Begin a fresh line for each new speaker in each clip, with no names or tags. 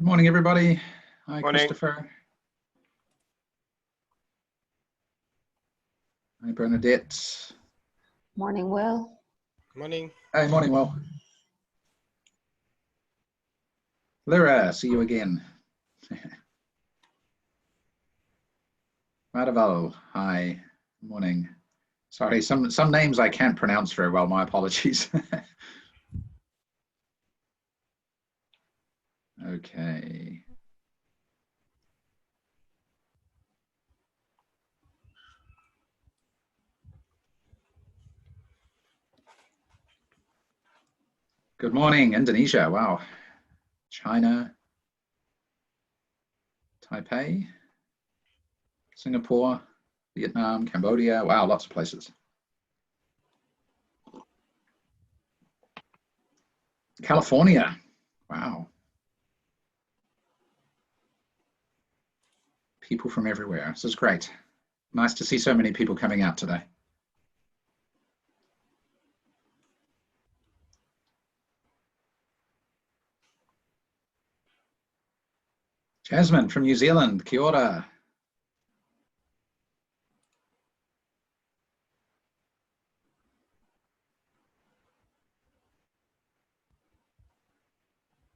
Good morning, everybody. Hi,
Morning.
Christopher. Hi, Bernadette.
Morning, Will.
Morning.
Hey, morning, Will. Lyra, see you again. Madhaval, hi, morning. Sorry, some names I can't pronounce very well, my apologies. Okay. Good morning, Indonesia, wow. China, Taipei, Singapore, Vietnam, Cambodia, wow, lots of places. California, wow. People from everywhere, this is great. Nice to see so many people coming out today. Jasmine from New Zealand, kia ora.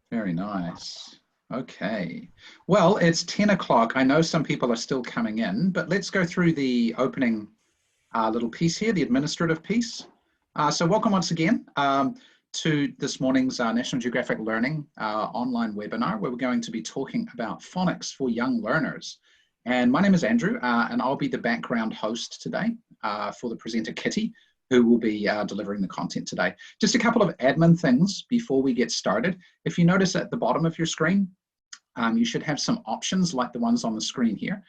Very nice. Okay. Well, it's 10 o'clock. I know some people are still coming in, but let's go through the opening little piece here, the administrative piece. So welcome once again to this morning's National Geographic Learning online webinar, where we're going to be talking about phonics for young learners. And my name is Andrew, and I'll be the background host today for the presenter Kitty, who will be delivering the content today. Just a couple of admin things before we get started. If you notice at the bottom of your screen, you should have some options like the ones on the screen here.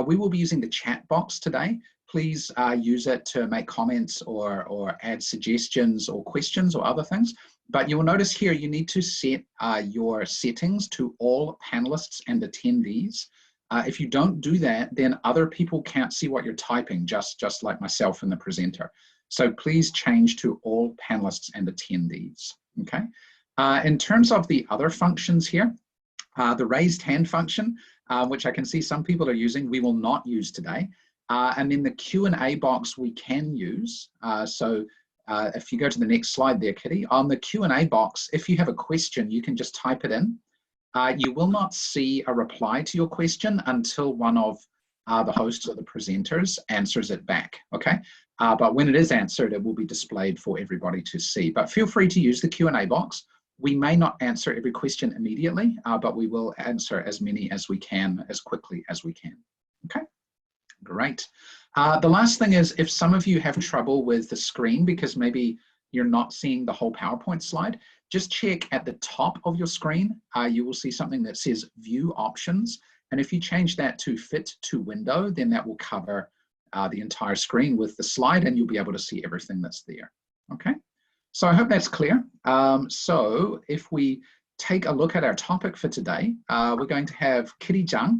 We will be using the chat box today. Please use it to make comments or add suggestions or questions or other things. But you will notice here you need to set your settings to all panelists and attendees. If you don't do that, then other people can't see what you're typing, just like myself and the presenter. So please change to all panelists and attendees, okay? In terms of the other functions here, the raised hand function, which I can see some people are using, we will not use today. And then the Q&A box we can use. If you go to the next slide there, Kitty, on the Q&A box, if you have a question, you can just type it in. You will not see a reply to your question until one of the hosts or the presenters answers it back, okay? But when it is answered, it will be displayed for everybody to see. But feel free to use the Q&A box. We may not answer every question immediately, but we will answer as many as we can, as quickly as we can, okay? Great. The last thing is, if some of you have trouble with the screen because maybe you're not seeing the whole PowerPoint slide, just check at the top of your screen. You will see something that says View Options. And if you change that to Fit to Window, then that will cover the entire screen with the slide and you'll be able to see everything that's there. Okay, so I hope that's clear. So if we take a look at our topic for today, we're going to have Kitty Zhang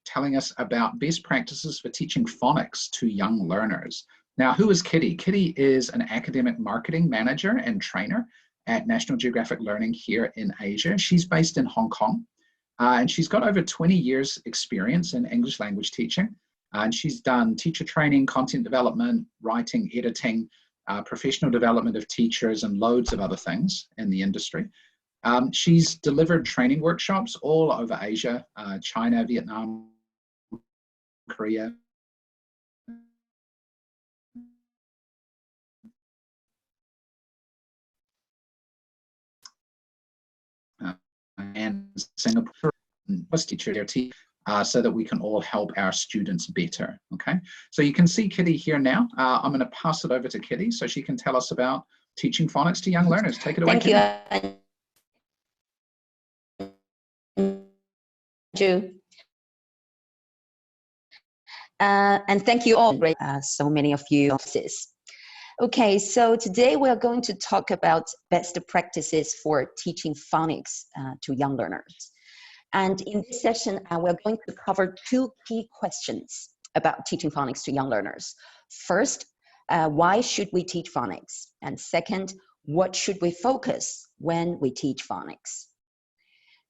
telling us about best practices for teaching phonics to young learners. Now, who is Kitty? Kitty is an academic marketing manager and trainer at National Geographic Learning here in Asia. She's based in Hong Kong, and she's got over 20 years experience in English language teaching. And she's done teacher training, content development, writing, editing, professional development of teachers, and loads of other things in the industry. She's delivered training workshops all over Asia, China, Vietnam, Korea, and Singapore, teacher so that we can all help our students better, okay? So you can see Kitty here now. I'm gonna pass it over to Kitty so she can tell us about teaching phonics to young learners. Take it away, Kitty.
Thank you, Andrew. And thank you all, so many of you. Okay, so today we are going to talk about best practices for teaching phonics to young learners. And in this session, we're going to cover two key questions about teaching phonics to young learners. First, why should we teach phonics? And second, what should we focus when we teach phonics?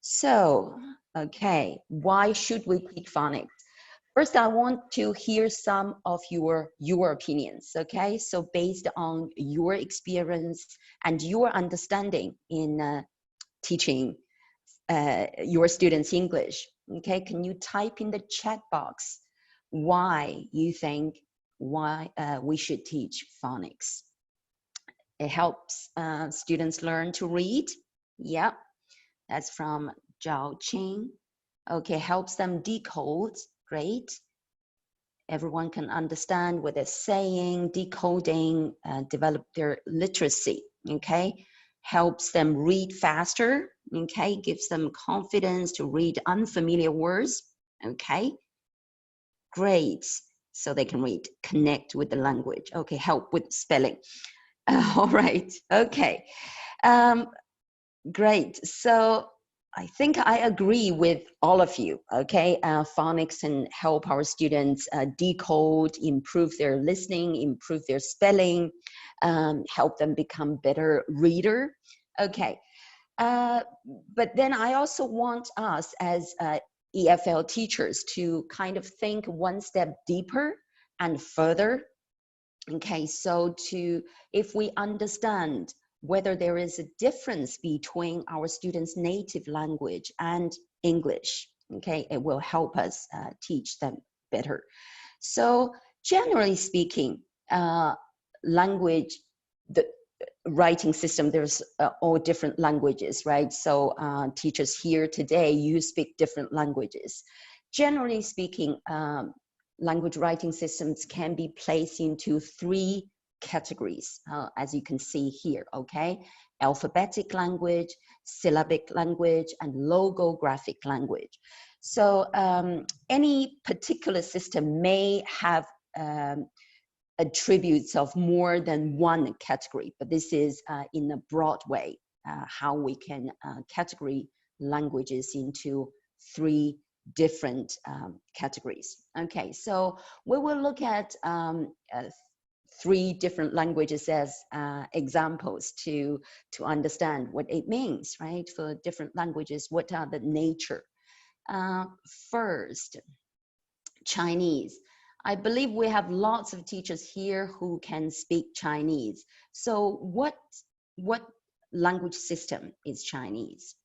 So, okay, why should we teach phonics? First, I want to hear some of your opinions, okay? So based on your experience and your understanding in teaching your students English, okay? Can you type in the chat box why you think we should teach phonics? It helps students learn to read. Yep, that's from Zhao Qing. Okay, helps them decode. Great. Everyone can understand what they're saying, decoding, develop their literacy. Okay, helps them read faster. Okay, gives them confidence to read unfamiliar words. Okay, great. So they can read, connect with the language. Okay, help with spelling. All right. Okay. Great. So I think I agree with all of you. Okay, phonics can help our students decode, improve their listening, improve their spelling, help them become better reader. Okay, but then I also want us as EFL teachers to kind of think one step deeper and further. Okay, so if we understand whether there is a difference between our students' native language and English, okay, it will help us teach them better. So generally speaking, language, the writing system, there's all different languages, right? So teachers here today, you speak different languages. Generally speaking, language writing systems can be placed into 3 categories, as you can see here, okay? Alphabetic language, syllabic language, and logographic language. So any particular system may have attributes of more than one category, but this is in a broad way, how we can categorize languages into 3 different categories. Okay, so we will look at 3 different languages as examples to understand what it means, right? For different languages, what are the nature? First, Chinese. I believe we have lots of teachers here who can speak Chinese. So what language system is Chinese?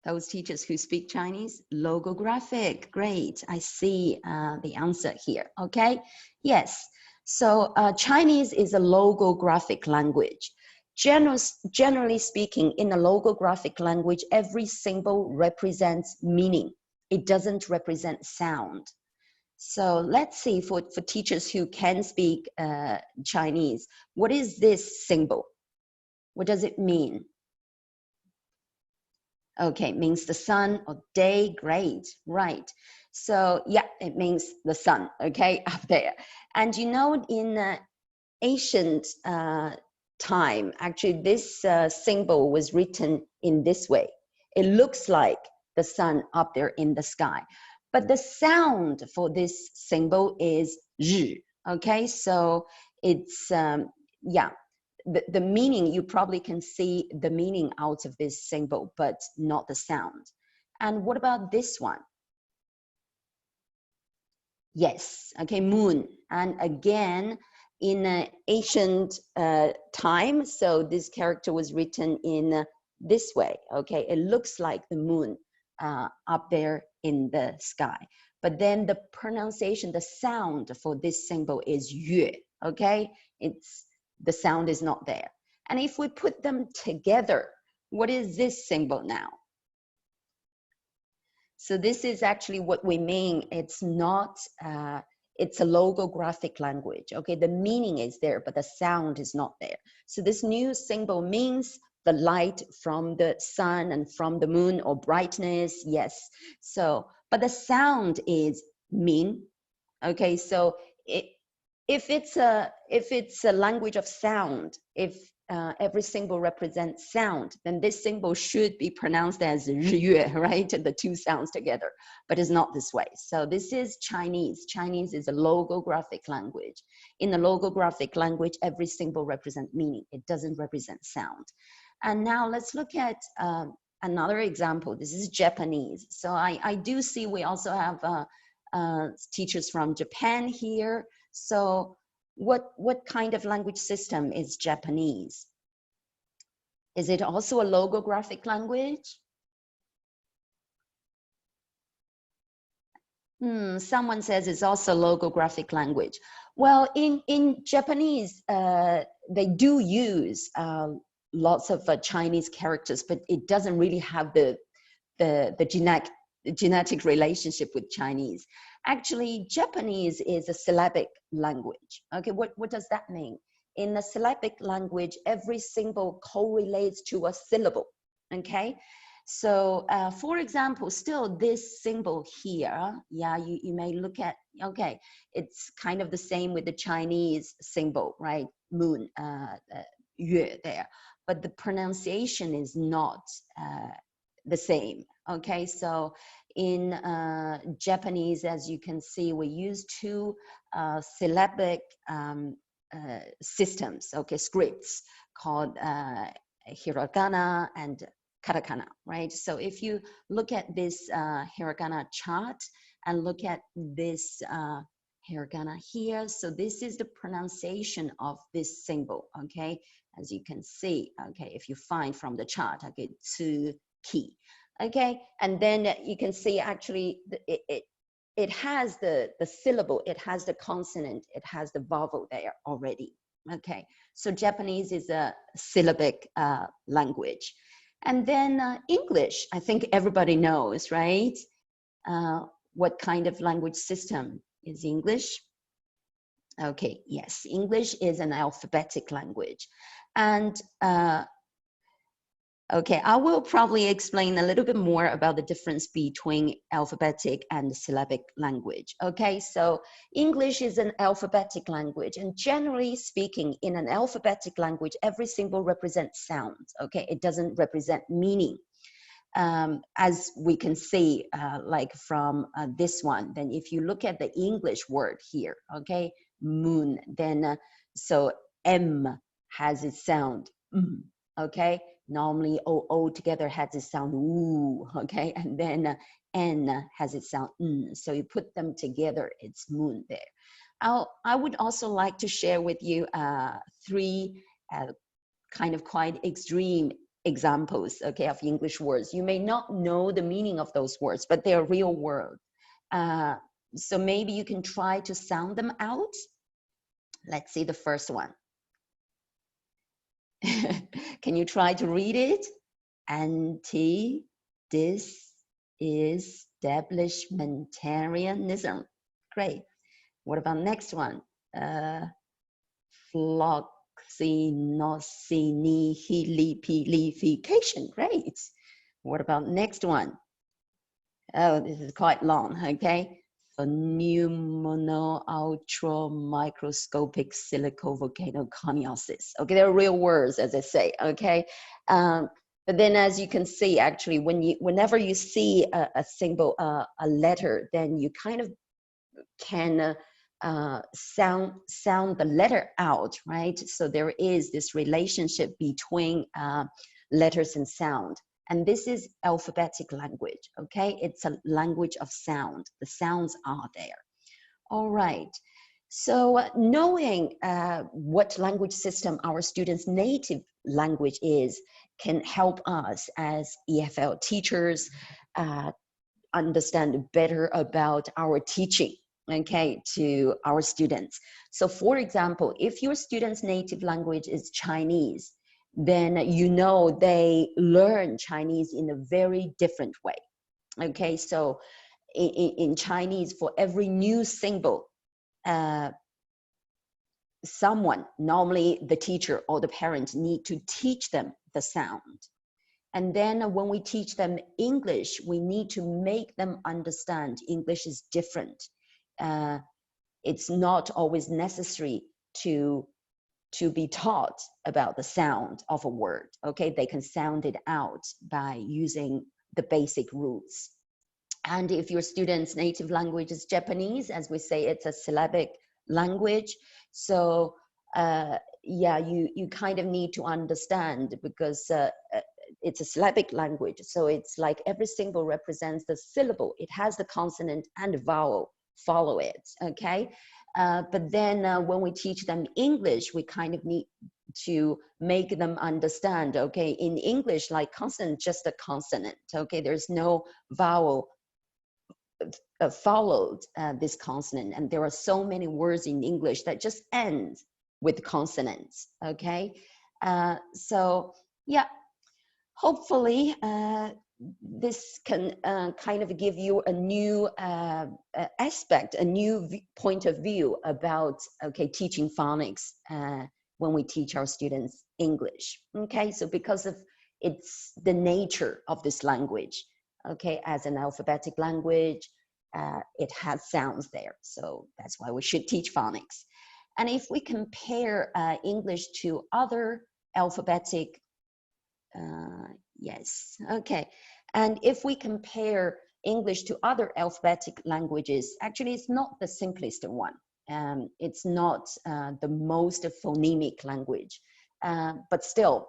Those teachers who speak Chinese, logographic, great. I see the answer here, okay? Yes, so Chinese is a logographic language. Generally speaking, in a logographic language, every symbol represents meaning. It doesn't represent sound. So let's see, for teachers who can speak Chinese, what is this symbol? What does it mean? Okay, it means the sun or day, great, right. So yeah, it means the sun, okay, up there. And you know, in ancient time, actually this symbol was written in this way. It looks like the sun up there in the sky. But the sound for this symbol is zhi, okay? So it's, yeah, the meaning, you probably can see the meaning out of this symbol, but not the sound. And what about this one? Yes, okay, moon. And again, in ancient time, so this character was written in this way, okay? It looks like the moon up there in the sky. But then the pronunciation, the sound for this symbol is yue, okay? The sound is not there. And if we put them together, what is this symbol now? So this is actually what we mean. It's not, it's a logographic language. Okay, the meaning is there, but the sound is not there. So this new symbol means the light from the sun and from the moon, or brightness, yes. So, but the sound is min. Okay, so if it's a language of sound, if every symbol represents sound, then this symbol should be pronounced as yue, right? The 2 sounds together, but it's not this way. So this is Chinese. Chinese is a logographic language. In a logographic language, every symbol represents meaning. It doesn't represent sound. And now let's look at another example. This is Japanese. So I do see we also have teachers from Japan here. So what kind of language system is Japanese? Is it also a logographic language? Someone says it's also logographic language. Well, in Japanese, they do use lots of Chinese characters, but it doesn't really have the genetic relationship with Chinese. Actually, Japanese is a syllabic language. Okay, what does that mean? In a syllabic language, every symbol correlates to a syllable. Okay. So, for example, still this symbol here, yeah, you may look at, okay, it's kind of the same with the Chinese symbol, right? Moon, yue there, but the pronunciation is not the same, okay? So in Japanese, as you can see, we use two syllabic systems, okay, scripts called Hiragana and Katakana, right? So if you look at this Hiragana chart and look at this Hiragana here, so this is the pronunciation of this symbol, okay? As you can see, okay, if you find from the chart, okay, tsuki, okay? And then you can see actually it has the syllable, it has the consonant, it has the vowel there already, okay? So Japanese is a syllabic language. And then English, I think everybody knows, right? What kind of language system is English? Okay, yes, English is an alphabetic language. And okay, I will probably explain a little bit more about the difference between alphabetic and syllabic language. Okay, so English is an alphabetic language, and generally speaking, in an alphabetic language, every symbol represents sounds. Okay, it doesn't represent meaning. As we can see, like from this one, then if you look at the English word here, okay, moon, then so M has its sound, okay. Normally O together has its sound ooh, okay, and then N has its sound so you put them together, it's moon there. I would also like to share with you three kind of quite extreme examples, okay, of English words. You may not know the meaning of those words, but they're real words. So maybe you can try to sound them out. Let's see the first one. Can you try to read it? Anti-disestablishmentarianism. Great. What about next one? Floxinosinihilipilification. Great. What about next one? Oh, this is quite long, okay? Pneumono-ultramicroscopic silicovolcanoconiosis. Okay, they're real words, as I say, okay? But then as you can see, actually, whenever you see a symbol, a letter, then you kind of can sound the letter out, right? So there is this relationship between letters and sound. And this is alphabetic language, okay? It's a language of sound. The sounds are there. All right. So knowing what language system our students' native language is can help us as EFL teachers understand better about our teaching, okay, to our students. So for example, if your student's native language is Chinese, then you know they learn Chinese in a very different way. Okay, so in Chinese, for every new symbol, someone, normally the teacher or the parent, need to teach them the sound. And then when we teach them English, we need to make them understand English is different. It's not always necessary to be taught about the sound of a word, okay? They can sound it out by using the basic rules. And if your student's native language is Japanese, as we say, it's a syllabic language. So yeah, you kind of need to understand, because it's a syllabic language. So it's like every symbol represents the syllable. It has the consonant and the vowel follow it, okay? But then when we teach them English, we kind of need to make them understand, okay, in English, like consonant, just a consonant, okay? There's no vowel followed this consonant. And there are so many words in English that just end with consonants, okay? So yeah, hopefully this can kind of give you a new aspect, a new point of view about, okay, teaching phonics when we teach our students English, okay? So because of it's the nature of this language, okay, as an alphabetic language, it has sounds there. So that's why we should teach phonics. And if we compare English to other alphabetic, yes, okay. And if we compare English to other alphabetic languages, actually it's not the simplest one. It's not the most phonemic language, but still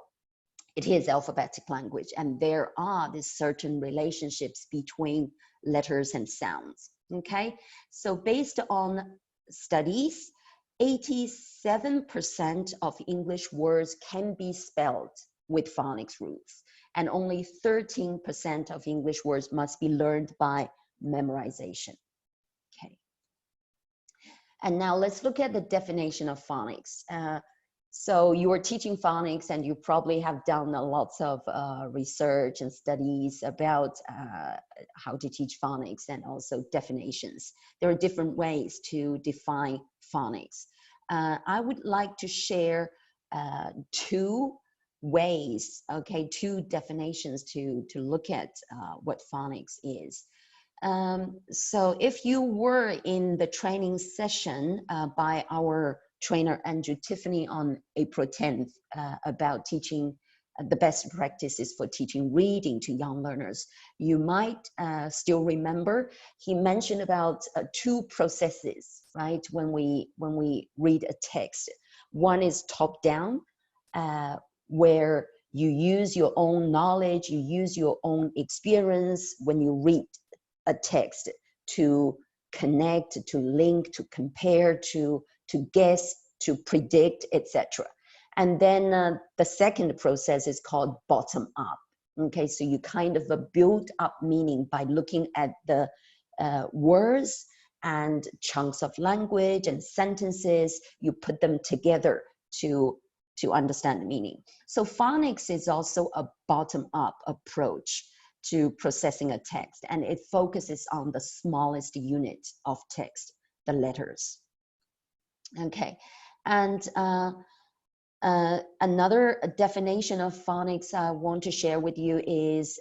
it is alphabetic language. And there are these certain relationships between letters and sounds, okay? So based on studies, 87% of English words can be spelled with phonics roots, and only 13% of English words must be learned by memorization. Okay. And now let's look at the definition of phonics. So you are teaching phonics, and you probably have done lots of research and studies about how to teach phonics, and also definitions. There are different ways to define phonics. I would like to share two ways, okay, two definitions to look at what phonics is. So if you were in the training session by our trainer Andrew Tiffany on April 10th about teaching the best practices for teaching reading to young learners, you might still remember he mentioned about two processes, right? When we read a text, one is top down, where you use your own knowledge, you use your own experience when you read a text to connect, to link, to compare, to guess, to predict, etc. And then the second process is called bottom up. Okay, so you kind of build up meaning by looking at the words and chunks of language and sentences. You put them together to understand the meaning. So phonics is also a bottom up approach to processing a text, and it focuses on the smallest unit of text, the letters. Okay, and another definition of phonics I want to share with you is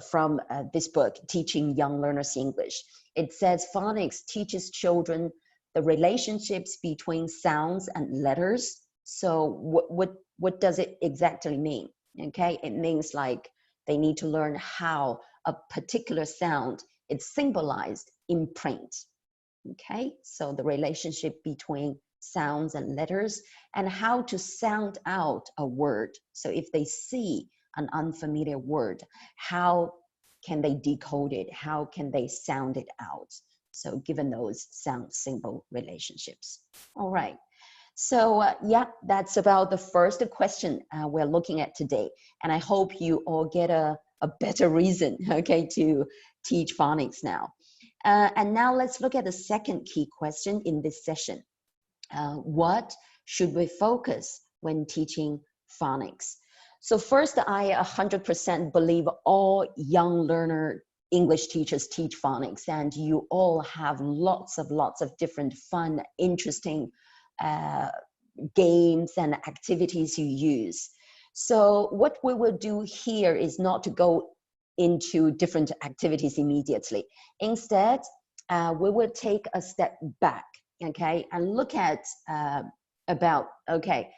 from this book, Teaching Young Learners English. It says phonics teaches children the relationships between sounds and letters. So what does it exactly mean? Okay, it means like they need to learn how a particular sound is symbolized in print. Okay, so the relationship between sounds and letters, and how to sound out a word. So if they see an unfamiliar word, how can they decode it? How can they sound it out? So given those sound symbol relationships. All right. So yeah, that's about the first question we're looking at today. And I hope you all get a better reason, okay, to teach phonics now. And now let's look at the second key question in this session. What should we focus when teaching phonics? So first, I 100% believe all young learner English teachers teach phonics, and you all have lots of different fun, interesting games and activities you use. So what we will do here is not to go into different activities immediately. Instead, we will take a step back, okay, and look at about, okay,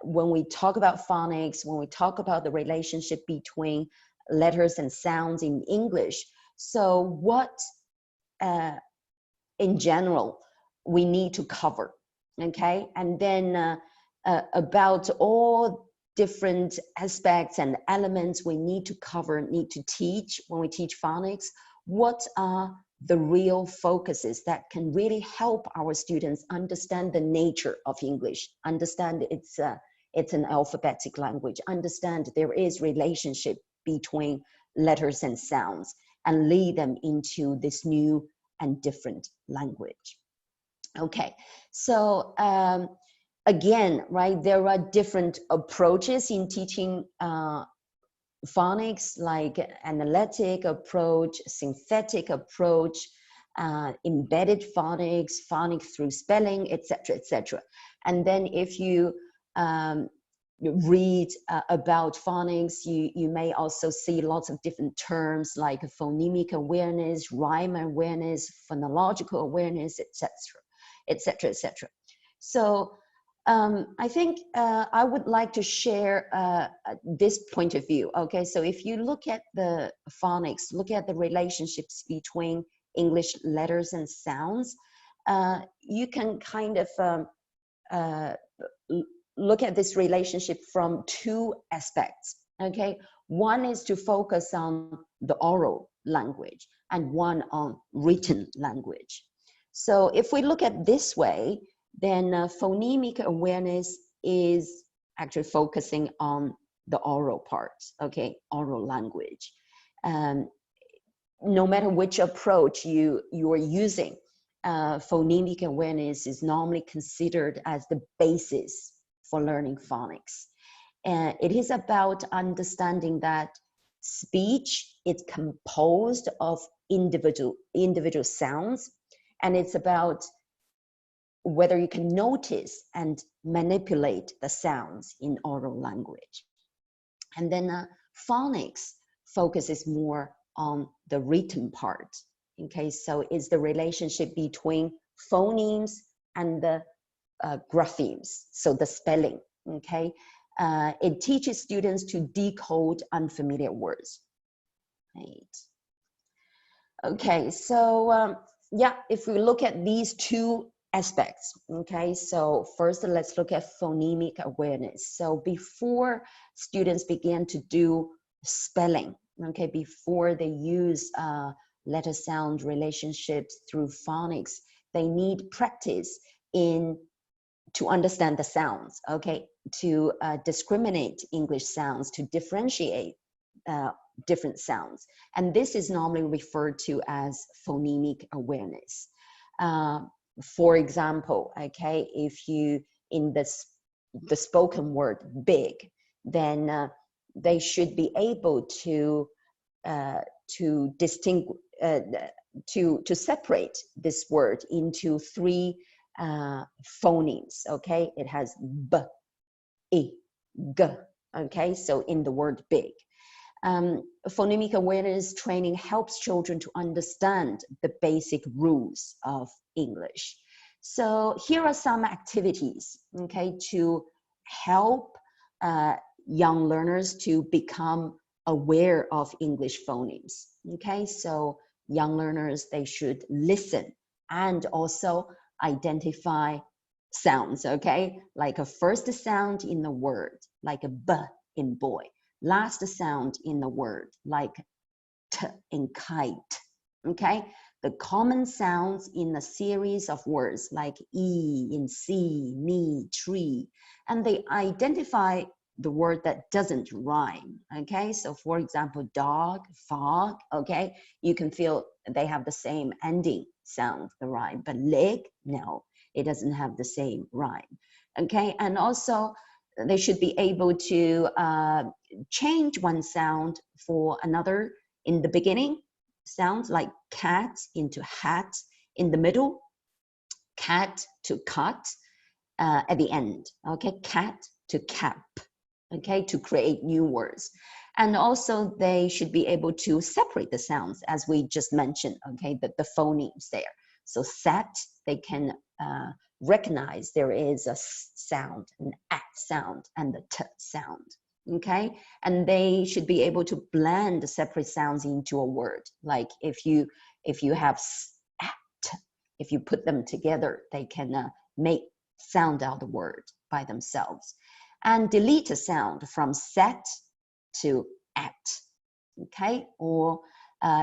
when we talk about phonics, when we talk about the relationship between letters and sounds in English, so what in general we need to cover, okay, and then about all different aspects and elements we need to cover, need to teach when we teach phonics. What are the real focuses that can really help our students understand the nature of English, understand it's an alphabetic language, understand there is relationship between letters and sounds, and lead them into this new and different language. Okay, so again, right, there are different approaches in teaching phonics, like analytic approach, synthetic approach, embedded phonics, phonics through spelling, etc., etc. And then if you read about phonics, you may also see lots of different terms like phonemic awareness, rhyme awareness, phonological awareness, etc., etc., etc. So I think I would like to share this point of view. Okay, so if you look at the phonics, look at the relationships between English letters and sounds, you can kind of look at this relationship from two aspects. Okay, one is to focus on the oral language and one on written language. So if we look at this way, then phonemic awareness is actually focusing on the oral part, okay, oral language. No matter which approach you are using, phonemic awareness is normally considered as the basis for learning phonics. And it is about understanding that speech is composed of individual sounds, and it's about whether you can notice and manipulate the sounds in oral language. And then phonics focuses more on the written part. Okay, so it's the relationship between phonemes and the graphemes, so the spelling. Okay, it teaches students to decode unfamiliar words. Right. Okay, so yeah, if we look at these two aspects, okay, so first let's look at phonemic awareness. So before students begin to do spelling, okay, before they use letter sound relationships through phonics, they need practice to understand the sounds, okay, to discriminate English sounds, to differentiate different sounds. And this is normally referred to as phonemic awareness. For example, okay, if you, in the spoken word big, then they should be able to distinguish, to separate this word into three phonemes, okay? It has b, I, g, okay? So in the word big. Phonemic awareness training helps children to understand the basic rules of English. So here are some activities, okay, to help young learners to become aware of English phonemes. Okay, so young learners, they should listen and also identify sounds, okay, like a first sound in the word, like a b in boy. Last sound in the word, like t in kite, okay? The common sounds in a series of words, like e in sea, me, tree, and they identify the word that doesn't rhyme, okay? So for example, dog, fog, okay? You can feel they have the same ending sound, the rhyme, but leg, no, it doesn't have the same rhyme, okay? And also, they should be able to change one sound for another in the beginning, sounds like cat into hat in the middle, cat to cut at the end, okay, cat to cap, okay, to create new words. And also they should be able to separate the sounds as we just mentioned, okay, the phonemes there. So set, they can recognize there is a sound, an at sound, and the t sound, okay? And they should be able to blend the separate sounds into a word. Like if you have at, if you put them together, they can make sound out the word by themselves. And delete a sound from set to at, okay? Or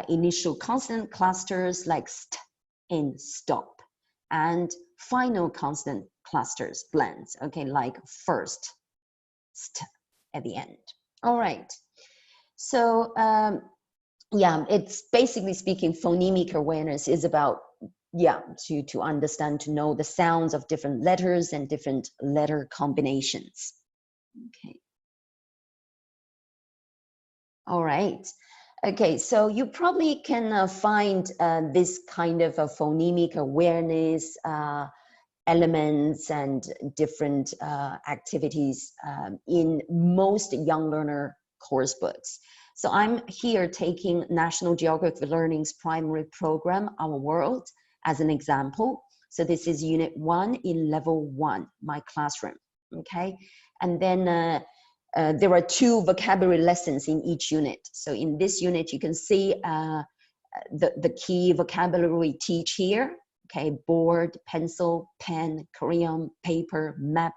initial consonant clusters like st in stop, and final consonant clusters blends, okay, like first, st at the end. All right. So yeah, it's basically speaking, phonemic awareness is about, yeah, to understand, to know the sounds of different letters and different letter combinations. Okay. All right. Okay, so you probably can find this kind of a phonemic awareness elements and different activities in most young learner course books. So I'm here taking National Geographic Learning's primary program, Our World, as an example. So this is Unit 1 in Level 1, my classroom, okay? And then there are 2 vocabulary lessons in each unit. So in this unit, you can see the key vocabulary we teach here. Okay, board, pencil, pen, crayon, paper, map,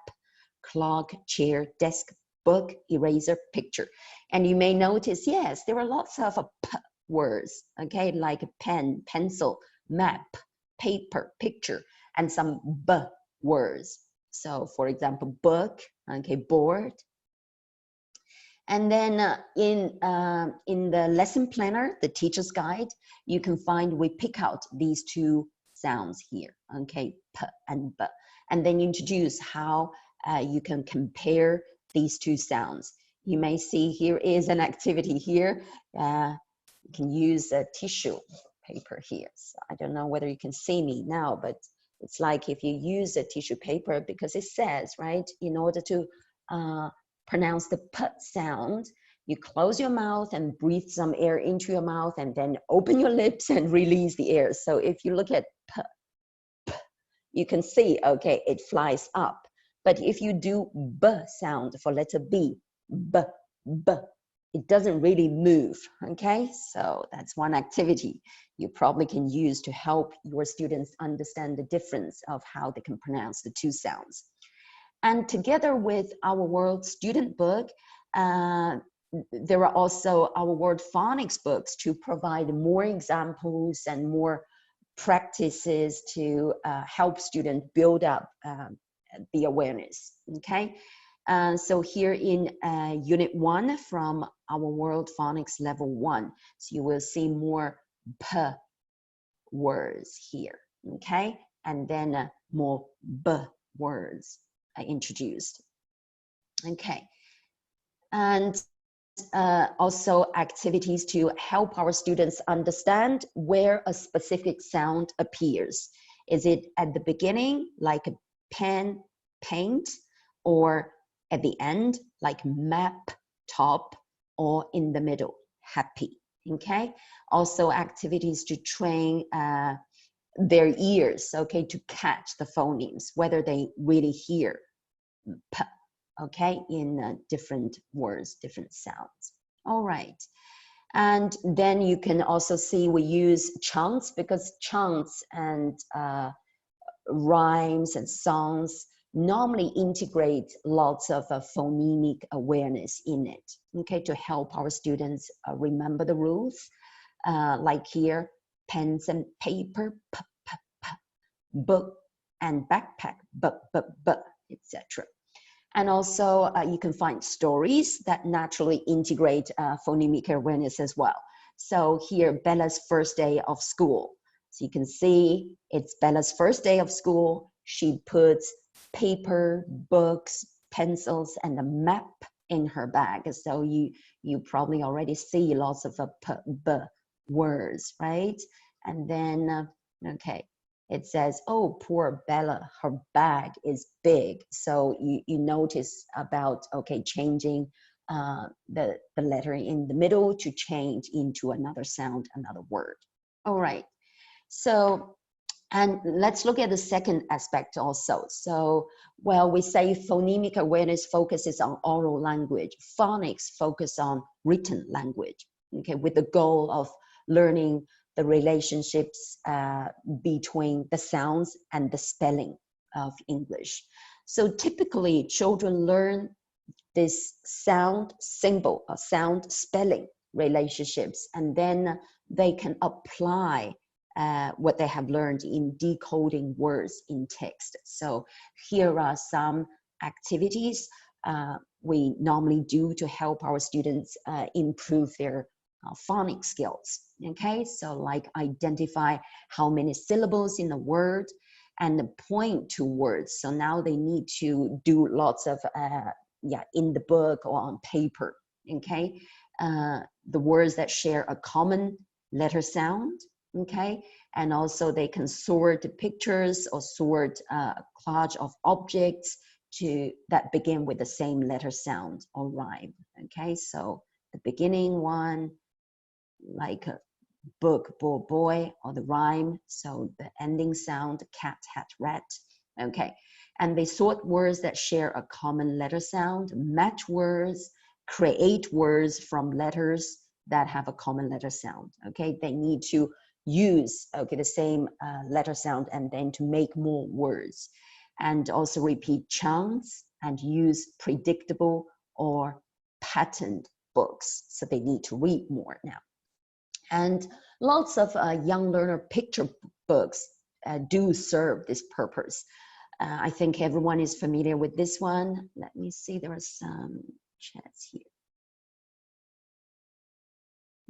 clock, chair, desk, book, eraser, picture. And you may notice, yes, there are lots of p words, okay, like pen, pencil, map, paper, picture, and some b words. So for example, book, okay, board. And then in the lesson planner, the teacher's guide, you can find, we pick out these 2 sounds here, okay, p and b, and then introduce how you can compare these 2 sounds. You may see here is an activity here. You can use a tissue paper here. So I don't know whether you can see me now, but it's like if you use a tissue paper, because it says, right, in order to pronounce the p sound, you close your mouth and breathe some air into your mouth and then open your lips and release the air. So if you look at p, p, you can see, okay, it flies up. But if you do b sound for letter B, b, b, it doesn't really move, okay? So that's one activity you probably can use to help your students understand the difference of how they can pronounce the 2 sounds. And together with Our World student book, there are also Our World phonics books to provide more examples and more practices to help students build up the awareness, okay? So here in Unit 1 from Our World Phonics Level 1, so you will see more p words here, okay? And then more b words introduced, okay? And also activities to help our students understand where a specific sound appears. Is it at the beginning, like a pen, paint, or at the end, like map, top, or in the middle, happy, okay? Also activities to train their ears, okay, to catch the phonemes, whether they really hear p, okay, in different words, different sounds. All right. And then you can also see we use chants, because chants and rhymes and songs normally integrate lots of phonemic awareness in it, okay, to help our students remember the rules. Like here, pens and paper, p, p, p, book and backpack, b, b, b, etc. And also you can find stories that naturally integrate phonemic awareness as well. So here, Bella's first day of school. So you can see it's Bella's first day of school. She puts paper, books, pencils, and a map in her bag. So you probably already see lots of p, b words, right? And then, okay, it says, oh, poor Bella, her bag is big. So you notice about, okay, changing the letter in the middle to change into another sound, another word. All right, so, and let's look at the second aspect also. So, well, we say phonemic awareness focuses on oral language. Phonics focus on written language, okay, with the goal of learning the relationships between the sounds and the spelling, of English. So typically children learn this sound symbol or sound spelling relationships, and then they can apply what they have learned in decoding words in text. So here are some activities we normally do to help our students improve their phonics skills. Okay, so like identify how many syllables in a word and point to words. So now they need to do lots of in the book or on paper. Okay, the words that share a common letter sound. Okay, and also they can sort pictures or sort a collage of objects that begin with the same letter sound or rhyme. Okay, so the beginning one, like a book, boy, boy, or the rhyme. So the ending sound, cat, hat, rat. Okay, and they sort words that share a common letter sound, match words, create words from letters that have a common letter sound. Okay, they need to use the same letter sound and then to make more words, and also repeat chunks and use predictable or patterned books. So they need to read more now. And lots of young learner picture books do serve this purpose. I think everyone is familiar with this one. Let me see, there are some chats here.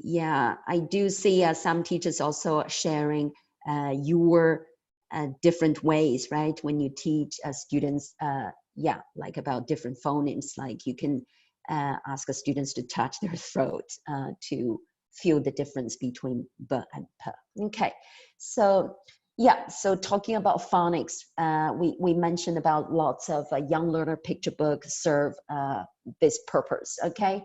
Yeah, I do see some teachers also sharing your different ways, right? When you teach students, like about different phonemes, like you can ask the students to touch their throat to feel the difference between b and p. Okay, so yeah, so talking about phonics, we mentioned about lots of young learner picture books serve this purpose. Okay,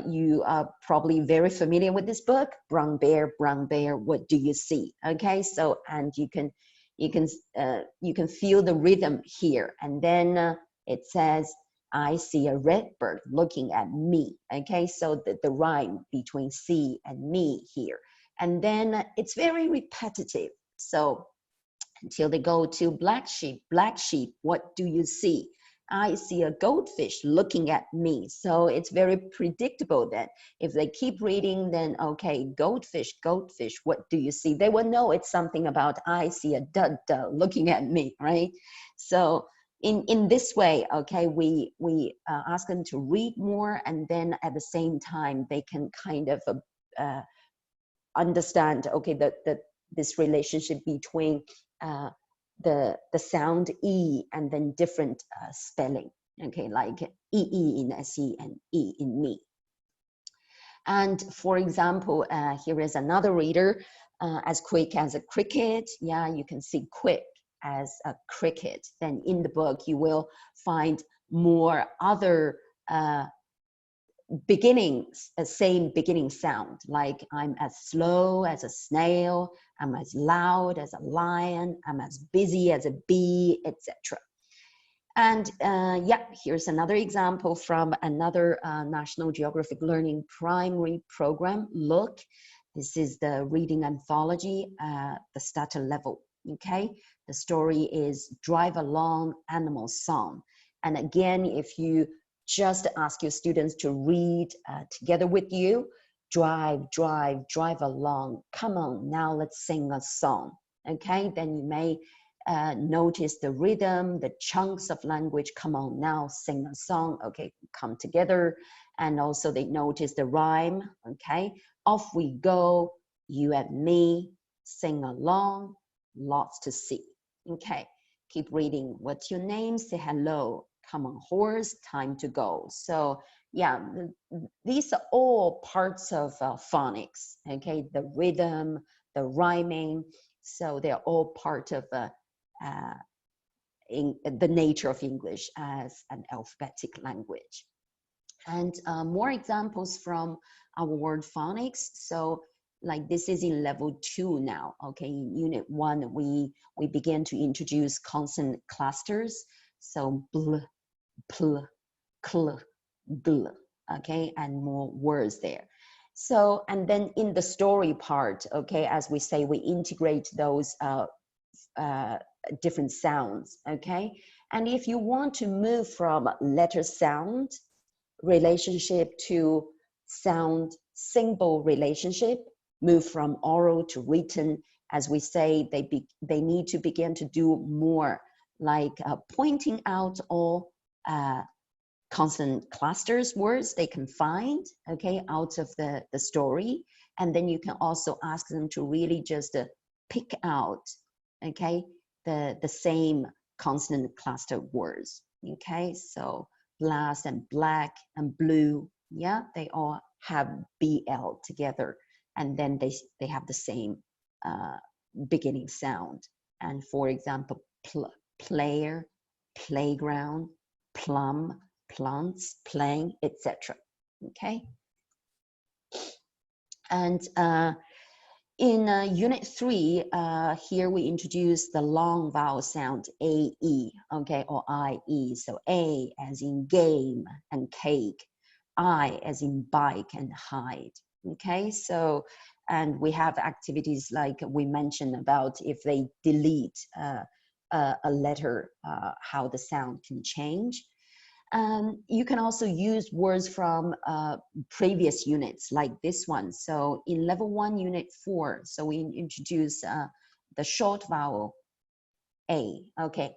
you are probably very familiar with this book, Brown Bear, What Do You See? Okay, so and you can feel the rhythm here, and then it says, I see a red bird looking at me. Okay, so the rhyme between see and me here. And then it's very repetitive. So until they go to black sheep, what do you see? I see a goldfish looking at me. So it's very predictable that if they keep reading, then okay, goldfish, what do you see? They will know it's something about I see a duck looking at me, right? So in this way, okay, we ask them to read more, and then at the same time they can kind of understand, okay, this relationship between the sound E and then different spelling, okay, like E in SE and E in me. And for example, here is another reader, as quick as a cricket. Yeah, you can see quick as a cricket. Then in the book, you will find more other same beginning sound, like I'm as slow as a snail, I'm as loud as a lion, I'm as busy as a bee, etc. And here's another example from another National Geographic Learning primary program. Look, this is the reading anthology, the starter level. Okay, the story is Drive Along Animal Song. And again, if you just ask your students to read together with you, drive along, come on, now let's sing a song. Okay, then you may notice the rhythm, the chunks of language, come on, now sing a song, okay, come together. And also they notice the rhyme, okay, off we go, you and me, sing along, lots to see. Okay, keep reading, what's your name, say hello, come on horse, time to go. So yeah, these are all parts of phonics, okay, the rhythm, the rhyming, so they're all part of in the nature of English as an alphabetic language. And more examples from our word phonics. So like this is in level 2 now, okay, in unit 1, we began to introduce consonant clusters. So bl, pl, cl, gl, okay, and more words there. So, and then in the story part, okay, as we say, we integrate those different sounds, okay? And if you want to move from letter sound relationship to sound symbol relationship, move from oral to written, as we say, they need to begin to do more, like pointing out all consonant clusters words they can find, okay, out of the story. And then you can also ask them to really just pick out, okay, the same consonant cluster words, okay? So glass and black and blue, yeah, they all have BL together, and then they have the same beginning sound. And for example, player, playground, plum, plants, playing, etc. Okay. And in Unit 3, here we introduce the long vowel sound AE, okay, or IE. So A as in game and cake, I as in bike and hide, okay? So, and we have activities like we mentioned about if they delete a letter, how the sound can change. You can also use words from previous units like this one. So in level 1, unit 4, so we introduce the short vowel A, okay,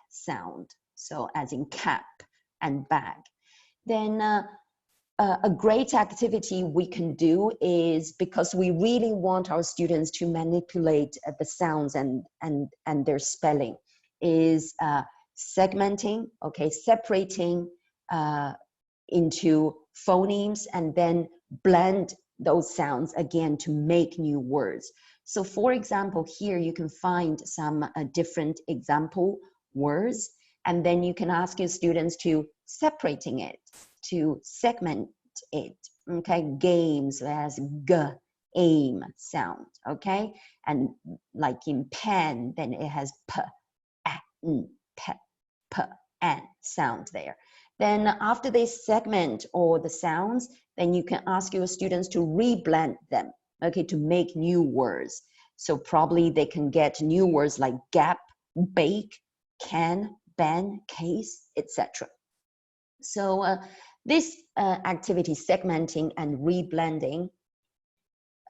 sound. So as in cap and bag. Then a great activity we can do is, because we really want our students to manipulate the sounds and their spelling, is segmenting, okay, separating into phonemes and then blend those sounds again to make new words. So for example, here you can find some different example words, and then you can ask your students to separating it, to segment it, okay? Games as G, aim sound, okay? And like in pen, then it has P, A, N, P, P, N sound there. Then after they segment all the sounds, then you can ask your students to reblend them, okay, to make new words. So probably they can get new words like gap, bake, can, ban, case, etc. So this activity, segmenting and reblending,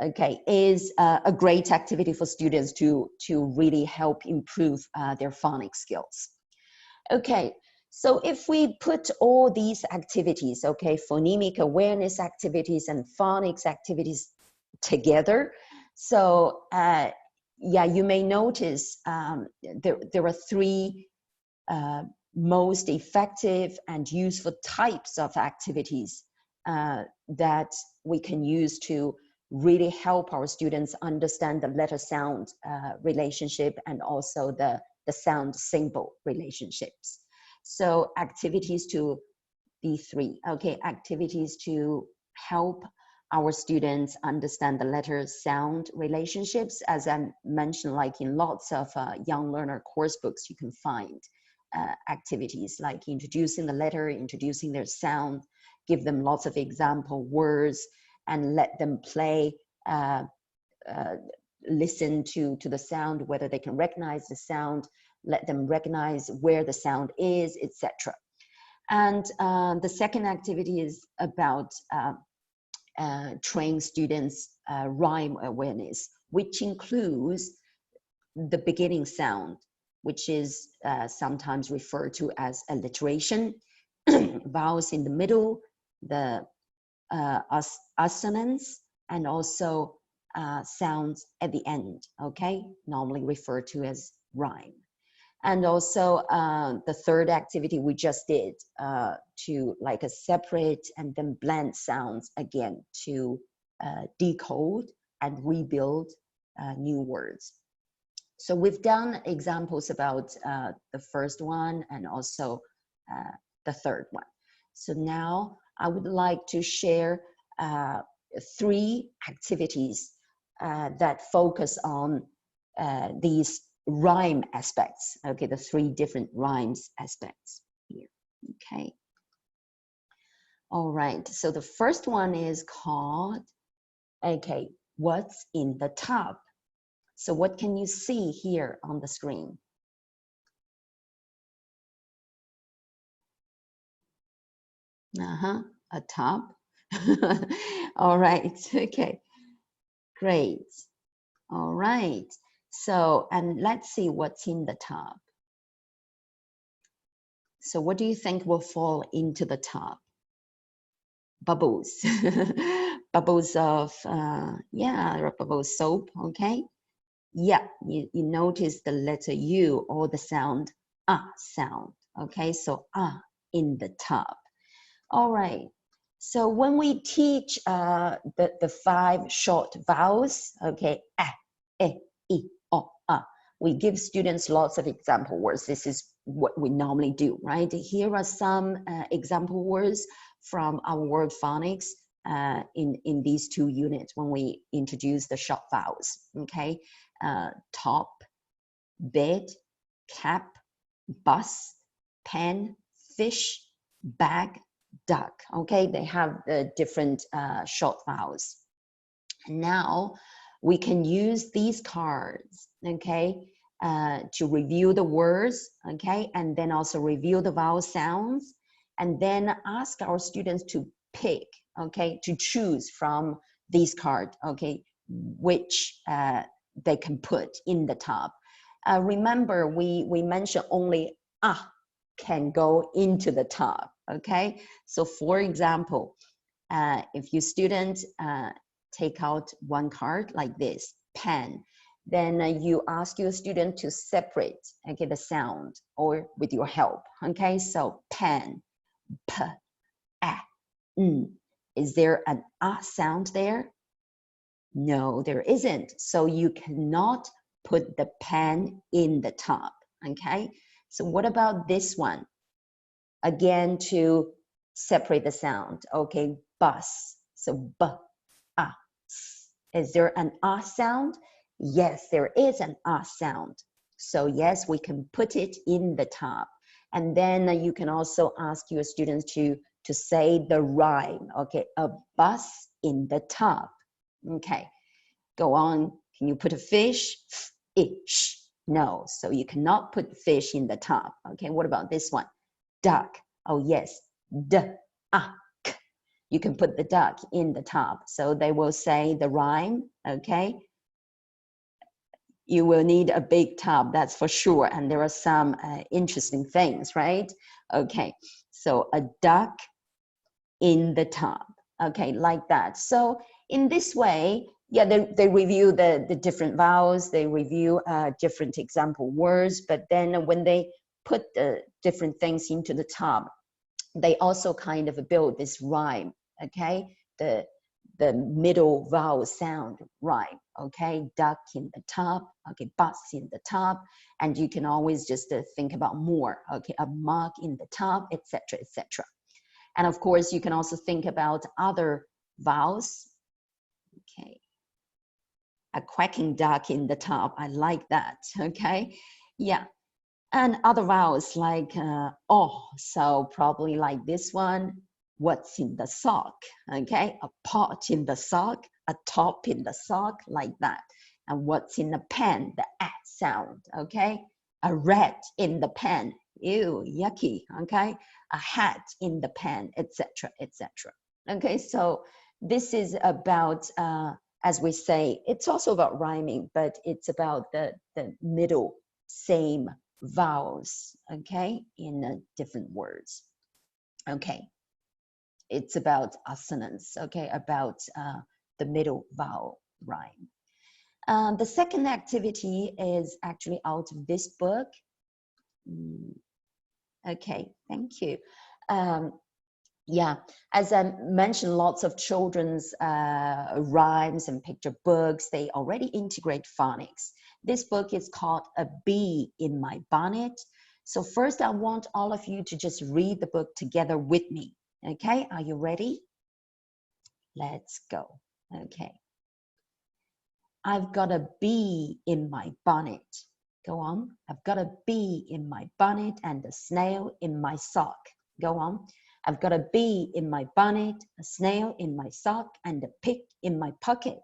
okay, is a great activity for students to really help improve their phonics skills. Okay, so if we put all these activities, okay, phonemic awareness activities and phonics activities together, so yeah, you may notice there are 3 most effective and useful types of activities that we can use to really help our students understand the letter sound relationship and also the sound symbol relationships. So activities to be 3, okay, activities to help our students understand the letter sound relationships. As I mentioned, like in lots of young learner course books, you can find activities like introducing the letter, introducing their sound, give them lots of example words, and let them play, listen to the sound, whether they can recognize the sound, let them recognize where the sound is, etc. And the second activity is about train students' rhyme awareness, which includes the beginning sound, which is sometimes referred to as alliteration, vowels in the middle, the assonance, and also sounds at the end, okay, normally referred to as rhyme. And also the third activity we just did to like a separate and then blend sounds again to decode and rebuild new words. So we've done examples about the first one and also the third one. So now I would like to share 3 activities that focus on these rhyme aspects, okay, the 3 different rhymes aspects here, okay. All right, so the first one is called, okay, what's in the tub? So what can you see here on the screen? A top. All right, okay, great. All right, so, and let's see what's in the top. So what do you think will fall into the top? Bubbles. Bubbles of, yeah, bubble soap, okay? Yeah, you notice the letter U or the sound sound, okay? So in the top. All right. So when we teach the 5 short vowels, okay, e, o, we give students lots of example words. This is what we normally do, right? Here are some example words from our word phonics in these 2 units when we introduce the short vowels, okay? Top, bed, cap, bus, pen, fish, bag, duck, okay? They have the different short vowels. Now we can use these cards, okay, to review the words, okay, and then also review the vowel sounds, and then ask our students to pick, okay, to choose from these cards, okay, which they can put in the top. Remember, we mentioned only can go into the top, okay? So for example, if your student take out one card like this, pen, then you ask your student to separate, okay, the sound or with your help, okay? So pen, p, a, n. Is there an sound there? No, there isn't. So you cannot put the pen in the top, okay? So what about this one? Again, to separate the sound, okay, bus. So b, a, s. Is there an sound? Yes, there is an sound. So yes, we can put it in the top. And then you can also ask your students to say the rhyme, okay, a bus in the top. Okay, go on. Can you put a fish? Fish. No, so you cannot put fish in the top. Okay, what about this one? Duck. Oh yes, k. You can put the duck in the top. So they will say the rhyme, okay? You will need a big top, that's for sure. And there are some interesting things, right? Okay, so a duck in the top, okay, like that. So in this way, yeah, they review the different vowels, they review different example words, but then when they put the different things into the top, they also kind of build this rhyme, okay? The middle vowel sound rhyme, okay? Duck in the top, okay, bus in the top, and you can always just think about more, okay? A mug in the top, etc., etc. And of course, you can also think about other vowels, okay? A quacking duck in the top, I like that, okay? Yeah, and other vowels like oh, so probably like this one, what's in the sock, okay? A pot in the sock, a top in the sock, like that. And what's in the pen, the sound, okay? A rat in the pen, ew, yucky, okay? A hat in the pen, etc., etc. Okay, so this is about, as we say, it's also about rhyming, but it's about the middle same vowels, okay, in different words. Okay, it's about assonance, okay, about the middle vowel rhyme. The second activity is actually out of this book. Okay, thank you. Yeah, as I mentioned, lots of children's rhymes and picture books, they already integrate phonics. This book is called A Bee in My Bonnet. So first, I want all of you to just read the book together with me. Okay, are you ready? Let's go. Okay. I've got a bee in my bonnet. Go on. I've got a bee in my bonnet and a snail in my sock. Go on. I've got a bee in my bonnet, a snail in my sock, and a pig in my pocket.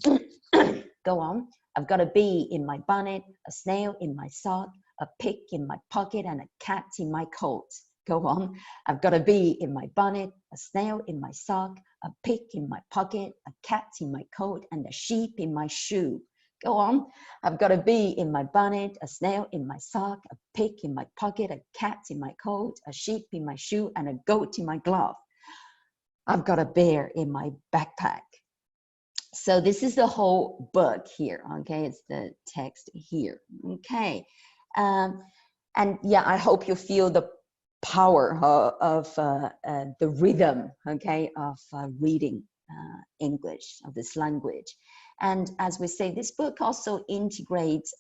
Go on. I've got a bee in my bonnet, a snail in my sock, a pig in my pocket, and a cat in my coat. Go on. I've got a bee in my bonnet, a snail in my sock, a pig in my pocket, a cat in my coat, and a sheep in my shoe. Go on. I've got a bee in my bonnet, a snail in my sock, a pig in my pocket, a cat in my coat, a sheep in my shoe, and a goat in my glove. I've got a bear in my backpack. So this is the whole book here, okay? It's the text here, okay? And yeah, I hope you feel the power of the rhythm, okay, of reading English, of this language. And as we say, this book also integrates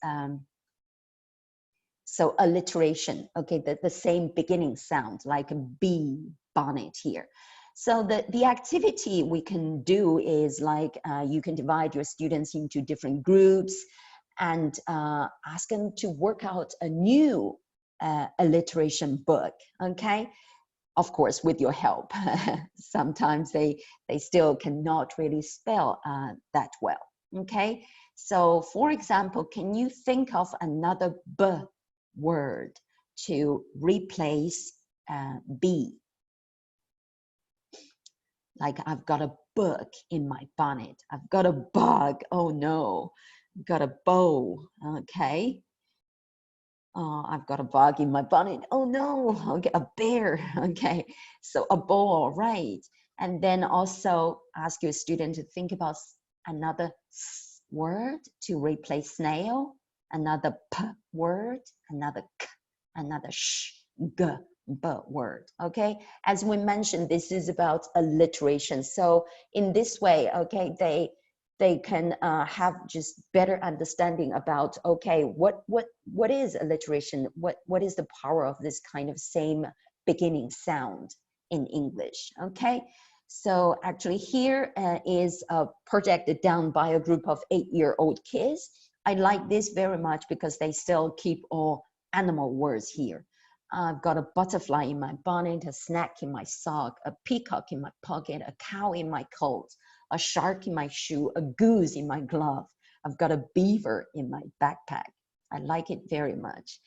so alliteration, okay, the same beginning sound, like a bee, bonnet here. So the activity we can do is like you can divide your students into different groups and ask them to work out a new alliteration book, okay? Of course, with your help. Sometimes they still cannot really spell that well, okay? So for example, can you think of another B word to replace B? Like I've got a book in my bonnet. I've got a bug. Oh no. I've got a bow. Okay. I've got a bug in my bonnet. Oh no. Okay. A bear. Okay. So a ball, right? And then also ask your student to think about another S word to replace snail, another P word, another K, another Sh, G, B word, okay? As we mentioned, this is about alliteration. So in this way, okay, they can have just better understanding about, okay, what is alliteration? What is the power of this kind of same beginning sound in English, okay? So actually here is a project done by a group of 8-year-old kids. I like this very much because they still keep all animal words here. I've got a butterfly in my bonnet, a snack in my sock, a peacock in my pocket, a cow in my coat, a shark in my shoe, a goose in my glove. I've got a beaver in my backpack. I like it very much.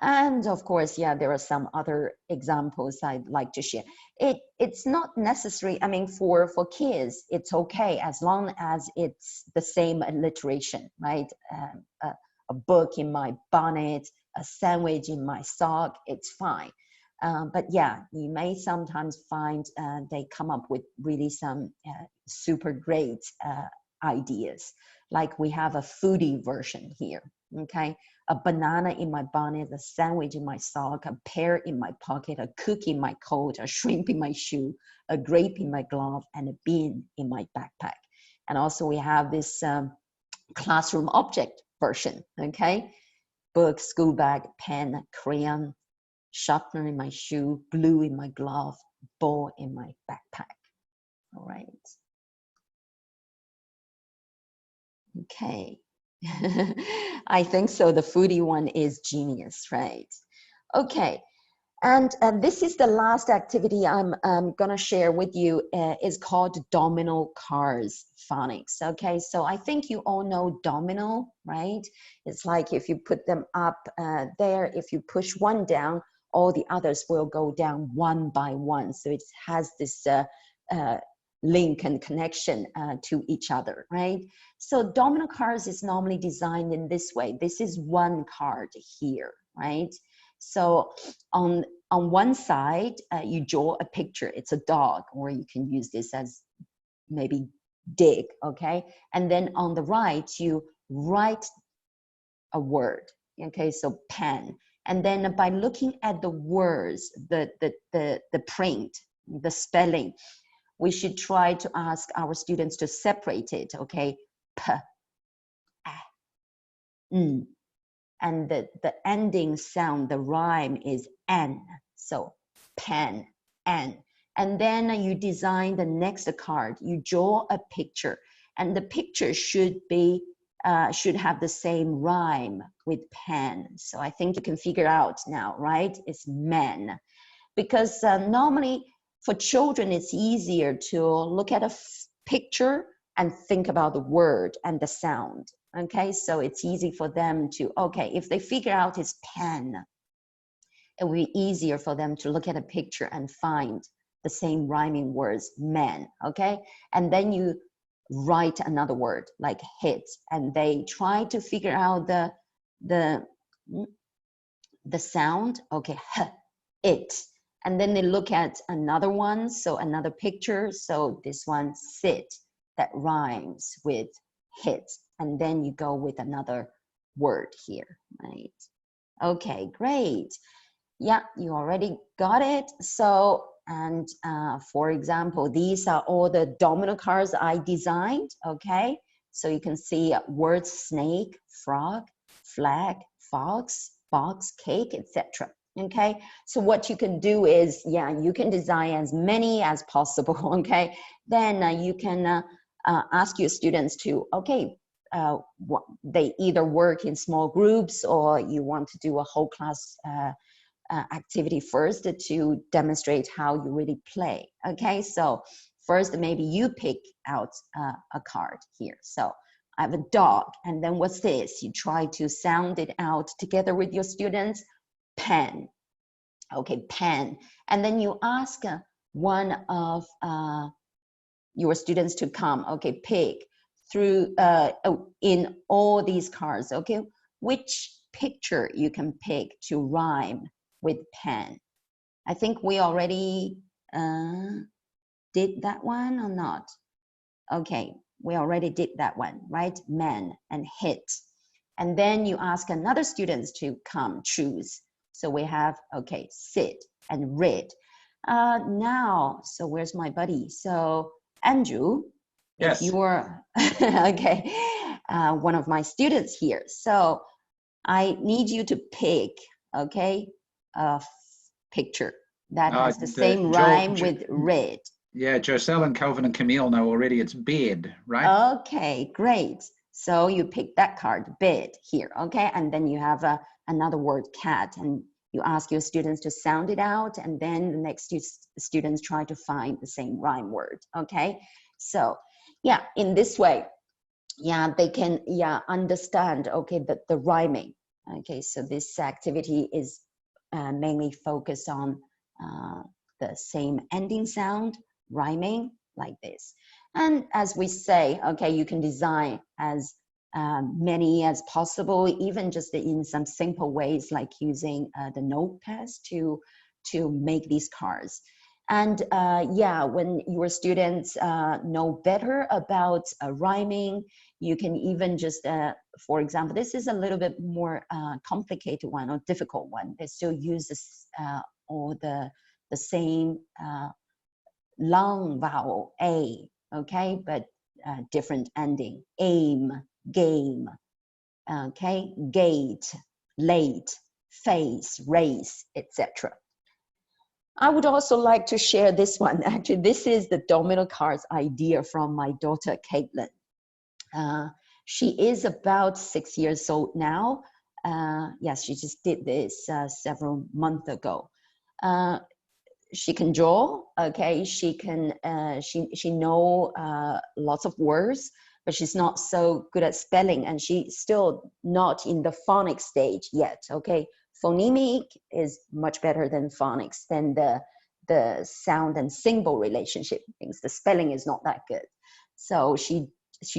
And of course, yeah, there are some other examples I'd like to share. It's not necessary, I mean, for kids, it's okay as long as it's the same alliteration, right? A book in my bonnet, a sandwich in my sock, it's fine. But yeah, you may sometimes find they come up with really some super great ideas. Like we have a foodie version here, okay? A banana in my bonnet, a sandwich in my sock, a pear in my pocket, a cookie in my coat, a shrimp in my shoe, a grape in my glove, and a bean in my backpack. And also we have this classroom object version, okay? Book, school bag, pen, crayon, sharpener in my shoe, glue in my glove, ball in my backpack. All right. Okay. I think so. The foodie one is genius, right? Okay. And this is the last activity I'm going to share with you. Is called Domino Cards Phonics. Okay, so I think you all know domino, right? It's like if you put them up there, if you push one down, all the others will go down one by one. So it has this link and connection to each other, right? So domino cards is normally designed in this way. This is one card here, right? So on one side, you draw a picture. It's a dog, or you can use this as maybe dig, okay? And then on the right, you write a word, okay? So pen. And then by looking at the words, the print, the spelling, we should try to ask our students to separate it, okay? P, A, N. And the ending sound, the rhyme is N. So pen, N. And then you design the next card. You draw a picture, and the picture should have the same rhyme with pen. So I think you can figure out now, right? It's men. Because normally for children, it's easier to look at a picture and think about the word and the sound. Okay, so it's easy for them to, okay, if they figure out it's pen, it will be easier for them to look at a picture and find the same rhyming words, man, okay? And then you write another word like hit, and they try to figure out the sound, okay, it. And then they look at another one, so another picture, so this one, sit, that rhymes with hit. And then you go with another word here, right? Okay, great. Yeah, you already got it. So, and for example, these are all the domino cards I designed, okay? So you can see words, snake, frog, flag, fox, box, cake, etc. Okay, so what you can do is, yeah, you can design as many as possible, okay? Then you can ask your students to, okay, they either work in small groups or you want to do a whole class activity first to demonstrate how you really play. Okay, so first maybe you pick out a card here. So I have a dog, and then what's this? You try to sound it out together with your students. Pen. Okay, pen. And then you ask one of your students to come. Okay, pick through in all these cards. Okay, which picture you can pick to rhyme with pen. I think we already did that one or not? Okay, we already did that one, right? Man and hit. And then you ask another students to come choose. So we have, okay, sit and read. Now, so where's my buddy? So Andrew,
Yes.
if you're, okay, one of my students here. So I need you to pick, okay, a picture that has the same rhyme with red.
Yeah, Joselle and Calvin and Camille know already it's bed, right?
Okay, great. So you pick that card, bed, here, okay? And then you have another word, cat, and you ask your students to sound it out, and then the next students try to find the same rhyme word, okay? So, yeah, in this way, yeah, they can, yeah, understand, okay, the rhyming. Okay, so this activity is mainly focused on the same ending sound, rhyming, like this. And as we say, okay, you can design as many as possible, even just in some simple ways, like using the notepads to make these cards. And yeah, when your students know better about rhyming, you can even just, for example, this is a little bit more complicated one or difficult one. They still use this, or the same long vowel, A, okay, but different ending. Aim, game, okay, gate, late, face, race, etc. I would also like to share this one. Actually, this is the domino cards idea from my daughter, Caitlin. She is about 6 years old now. Yes, she just did this several months ago. She can draw, okay? She can, she know lots of words, but she's not so good at spelling, and she's still not in the phonics stage yet, okay? Phonemic is much better than phonics, than the sound and symbol relationship things. The spelling is not that good. So she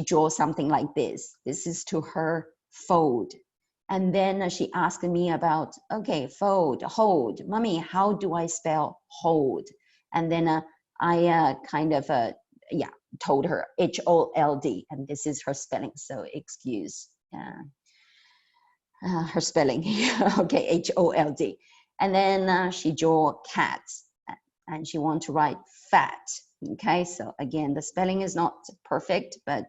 draws something like this. This is to her fold. And then she asked me about, okay, fold, hold. Mommy, how do I spell hold? And then I kind of, yeah, told her H-O-L-D, and this is her spelling. So excuse her spelling. Okay, H-O-L-D. And then she drew cats, and she wants to write fat. Okay, so again, the spelling is not perfect, but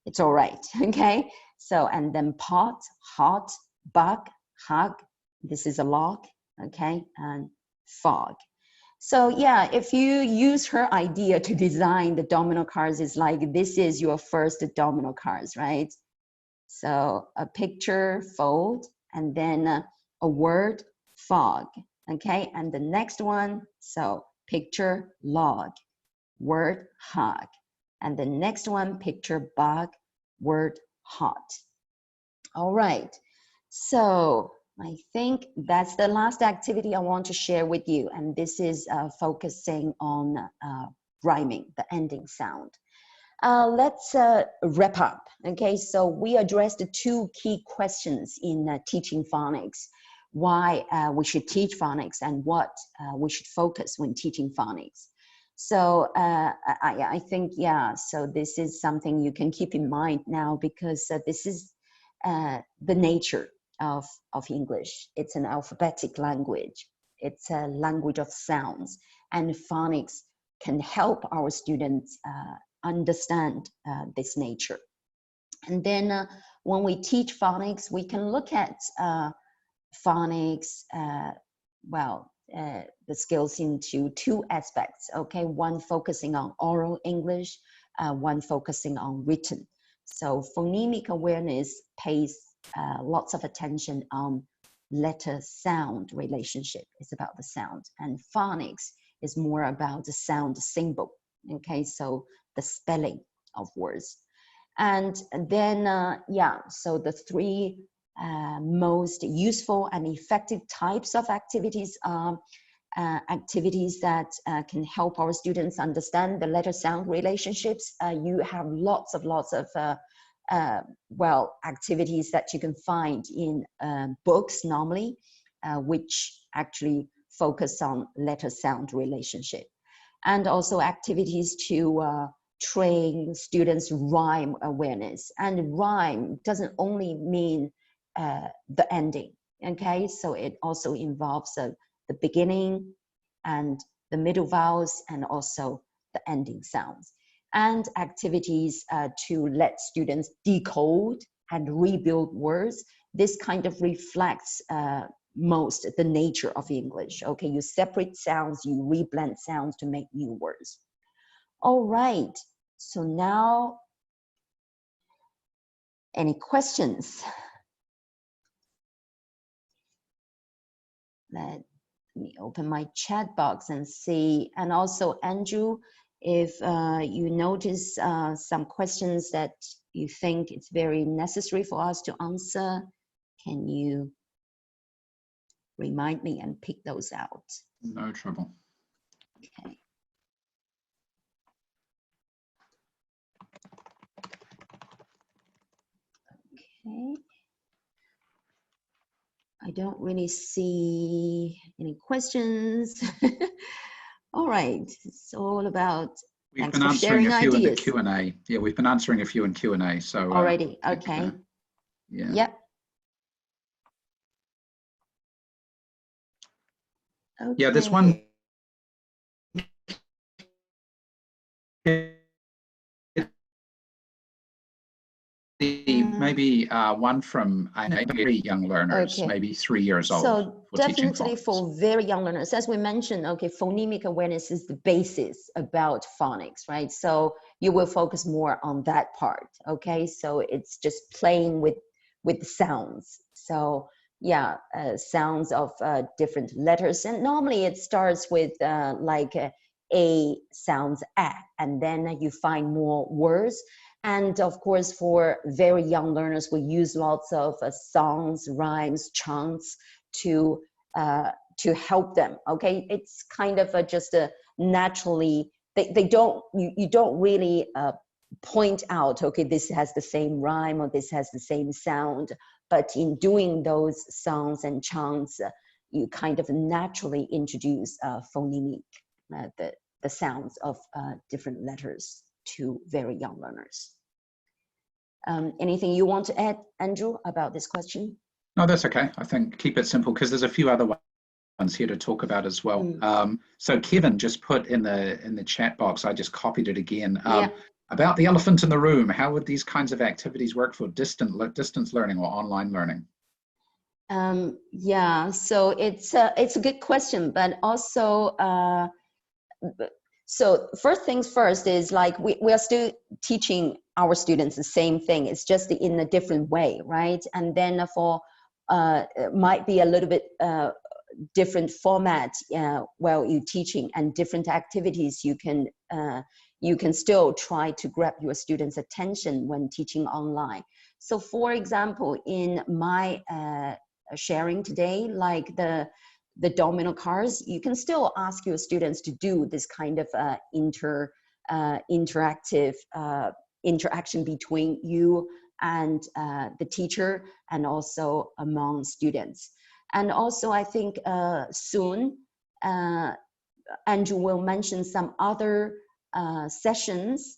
it's all right. Okay, so and then pot, hot, bug, hug. This is a log. Okay, and fog. So yeah, if you use her idea to design the domino cards, it's like this is your first domino cards, right? So a picture, fold, and then a word, fog. Okay, and the next one, so picture, log, word, hug. And the next one, picture, bug, word, hot. All right, so I think that's the last activity I want to share with you, and this is focusing on rhyming, the ending sound. Let's wrap up. Okay, so we addressed the two key questions in teaching phonics: why we should teach phonics and what we should focus when teaching phonics. So I think, yeah, so this is something you can keep in mind now, because this is the nature of English. It's an alphabetic language. It's a language of sounds, and phonics can help our students understand this nature. And then when we teach phonics, we can look at phonics, the skills into two aspects, okay? One focusing on oral English, one focusing on written. So phonemic awareness pays lots of attention on letter-sound relationship. It's about the sound. And phonics is more about the sound symbol, okay? So the spelling of words. And then, so the three most useful and effective types of activities are activities that can help our students understand the letter-sound relationships. You have lots of activities that you can find in books normally, which actually focus on letter-sound relationship. And also activities to train students' rhyme awareness. And rhyme doesn't only mean the ending, okay? So it also involves the beginning and the middle vowels and also the ending sounds. And activities to let students decode and rebuild words. This kind of reflects most the nature of English, okay? You separate sounds, you reblend sounds to make new words. All right, so now, any questions? Let me open my chat box and see. And also, Andrew, if you notice some questions that you think it's very necessary for us to answer, can you remind me and pick those out?
No trouble.
Okay. Okay. I don't really see any questions. All right, it's all about.
We've been answering a few in the Q&A. Yeah, we've been answering a few in Q&A. So
already, okay.
Yeah.
Yep. Okay.
Yeah, this one. Maybe one from very young learners, okay. Maybe 3 years old.
So definitely for very young learners, as we mentioned, okay, phonemic awareness is the basis about phonics, right? So you will focus more on that part, okay? So it's just playing with sounds. So yeah, sounds of different letters, and normally it starts with like a sounds a, and then you find more words. And of course, for very young learners, we use lots of songs, rhymes, chants to help them. Okay, it's kind of just a naturally. They don't. You don't really point out. Okay, this has the same rhyme or this has the same sound. But in doing those songs and chants, you kind of naturally introduce phonemic, the sounds of different letters to very young learners. Anything you want to add, Andrew, about this question?
No, that's okay. I think keep it simple because there's a few other ones here to talk about as well. So Kevin just put in the chat box, I just copied it again, about the elephant in the room. How would these kinds of activities work for distance learning or online learning?
Yeah, so it's a good question, but also so first things first is like we are still teaching our students the same thing. It's just in a different way, right? And then for it might be a little bit different format while you're teaching, and different activities you can still try to grab your students' attention when teaching online. So for example, in my sharing today, like the domino cards, you can still ask your students to do this kind of interactive interaction between you and the teacher, and also among students. And also I think soon Andrew will mention some other sessions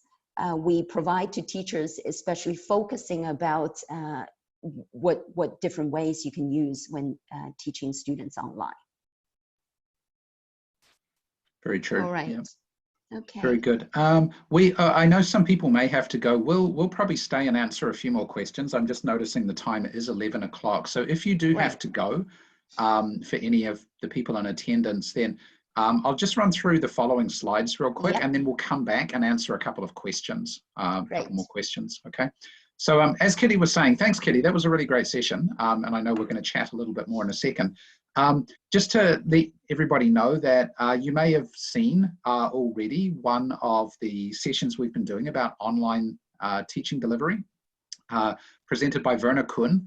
we provide to teachers, especially focusing about what different ways you can use when teaching students online.
Very true.
All right.
Yeah.
Okay.
Very good. I know some people may have to go. We'll probably stay and answer a few more questions. I'm just noticing the time is 11 o'clock. So if you do have to go, for any of the people in attendance, then I'll just run through the following slides real quick, and then we'll come back and answer a couple of questions, a couple more questions. Okay. So as Kitty was saying, thanks, Kitty. That was a really great session. And I know we're going to chat a little bit more in a second. Just to let everybody know that you may have seen already one of the sessions we've been doing about online teaching delivery, presented by Werner Kuhn,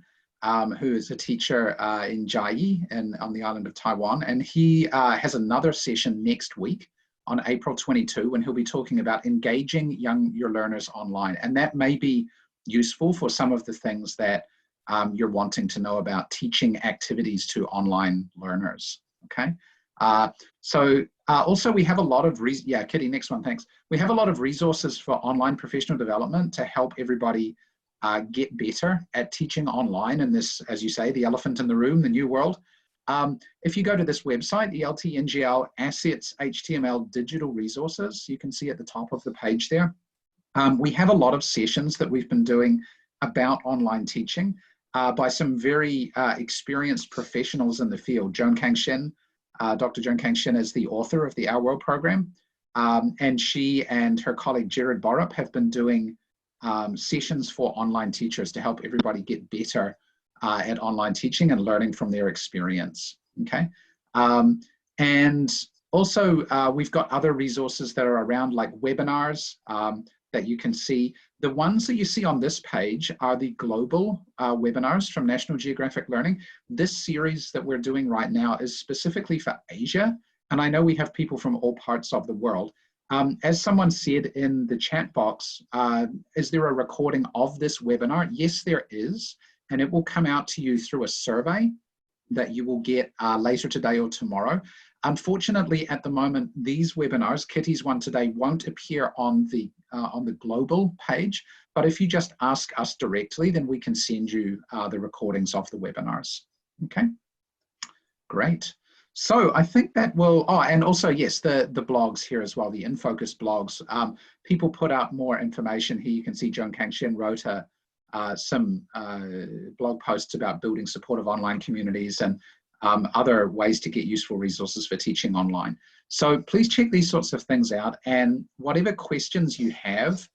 who is a teacher in Chiayi on the island of Taiwan. And he has another session next week on April 22, when he'll be talking about engaging your learners online. And that may be useful for some of the things that you're wanting to know about teaching activities to online learners, okay? Also we have a lot of, Kitty, next one, thanks. We have a lot of resources for online professional development to help everybody get better at teaching online in this, as you say, the elephant in the room, the new world. If you go to this website, ELT-NGL Assets HTML Digital Resources, you can see at the top of the page there. We have a lot of sessions that we've been doing about online teaching by some very experienced professionals in the field. Joan Kang-shin, Dr. Joan Kang-shin is the author of the Our World program, and she and her colleague Jared Borup have been doing sessions for online teachers to help everybody get better at online teaching and learning from their experience, okay? And also we've got other resources that are around, like webinars that you can see. The ones that you see on this page are the global webinars from National Geographic Learning. This series that we're doing right now is specifically for Asia, and I know we have people from all parts of the world. As someone said in the chat box, is there a recording of this webinar? Yes, there is, and it will come out to you through a survey that you will get later today or tomorrow. Unfortunately, at the moment, these webinars, Kitty's one today, won't appear on the global page, but if you just ask us directly, then we can send you the recordings of the webinars, okay? Great. So I think that will, and also, yes, the blogs here as well, the Infocus blogs. People put out more information here. You can see Joan Kang-shin wrote some blog posts about building supportive online communities and other ways to get useful resources for teaching online. So please check these sorts of things out, and whatever questions you have,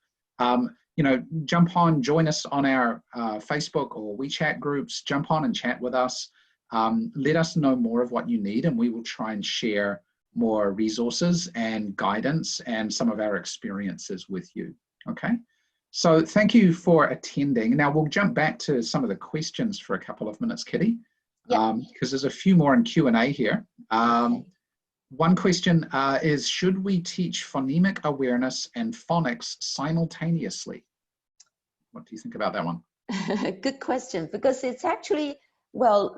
you know, jump on, join us on our Facebook or WeChat groups, jump on and chat with us. Let us know more of what you need, and we will try and share more resources and guidance and some of our experiences with you, okay? So thank you for attending. Now we'll jump back to some of the questions for a couple of minutes, Kitty, because there's a few more in Q&A here. One question is, should we teach phonemic awareness and phonics simultaneously? What do you think about that one?
Good question, because it's actually, well,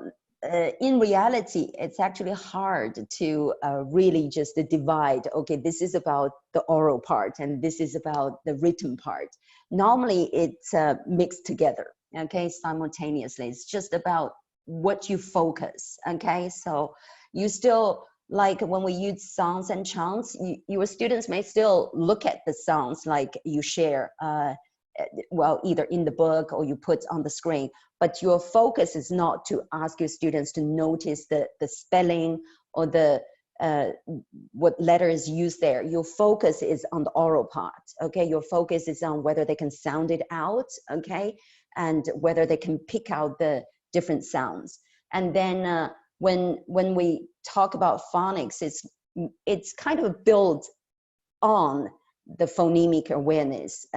in reality, it's actually hard to really just divide, okay, this is about the oral part and this is about the written part. Normally it's mixed together, okay, simultaneously. It's just about what you focus, okay? So you still, like when we use sounds and chants, your students may still look at the sounds like you share, well, either in the book or you put on the screen, but your focus is not to ask your students to notice the spelling or the what letters used there. Your focus is on the oral part, okay? Your focus is on whether they can sound it out, okay? And whether they can pick out the different sounds. And then when we talk about phonics, it's kind of built on the phonemic awareness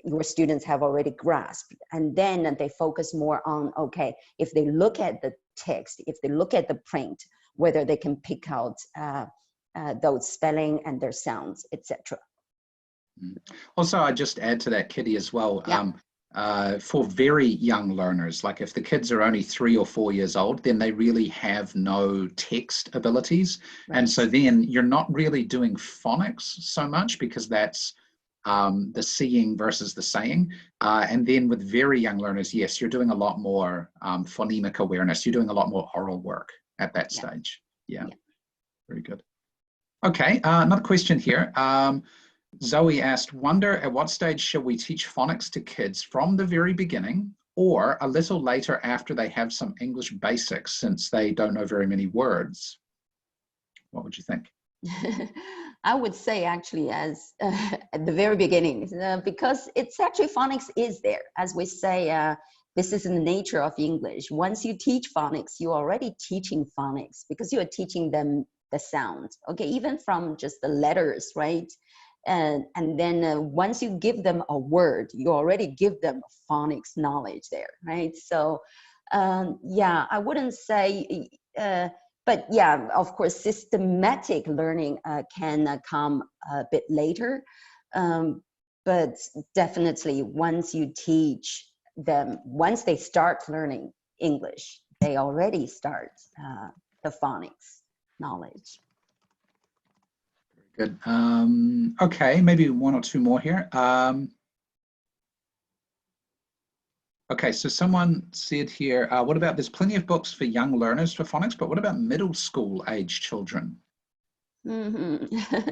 your students have already grasped. And then they focus more on, okay, if they look at the text, if they look at the print, whether they can pick out those spelling and their sounds, etc.
Also, I just add to that, Kitty, as well.
Yeah.
For very young learners, like if the kids are only 3 or 4 years old, then they really have no text abilities.
Right.
And so then you're not really doing phonics so much, because that's the seeing versus the saying. And then with very young learners, yes, you're doing a lot more phonemic awareness. You're doing a lot more oral work at that stage. Yeah. Very good. Okay, another question here. Zoe asked, wonder at what stage shall we teach phonics to kids, from the very beginning or a little later after they have some English basics, since they don't know very many words? What would you think?
I would say actually as at the very beginning, because it's actually phonics is there. As we say, this is in the nature of English. Once you teach phonics, you're already teaching phonics, because you are teaching them the sound. Okay, even from just the letters, right? And then once you give them a word, you already give them phonics knowledge there, right? So yeah, I wouldn't say, but yeah, of course, systematic learning can come a bit later. But definitely once you teach them, once they start learning English, they already start the phonics knowledge.
Good. Okay, maybe 1 or 2 more here. Okay, so someone said here, what about, there's plenty of books for young learners for phonics, but what about middle school age children?
Mm-hmm.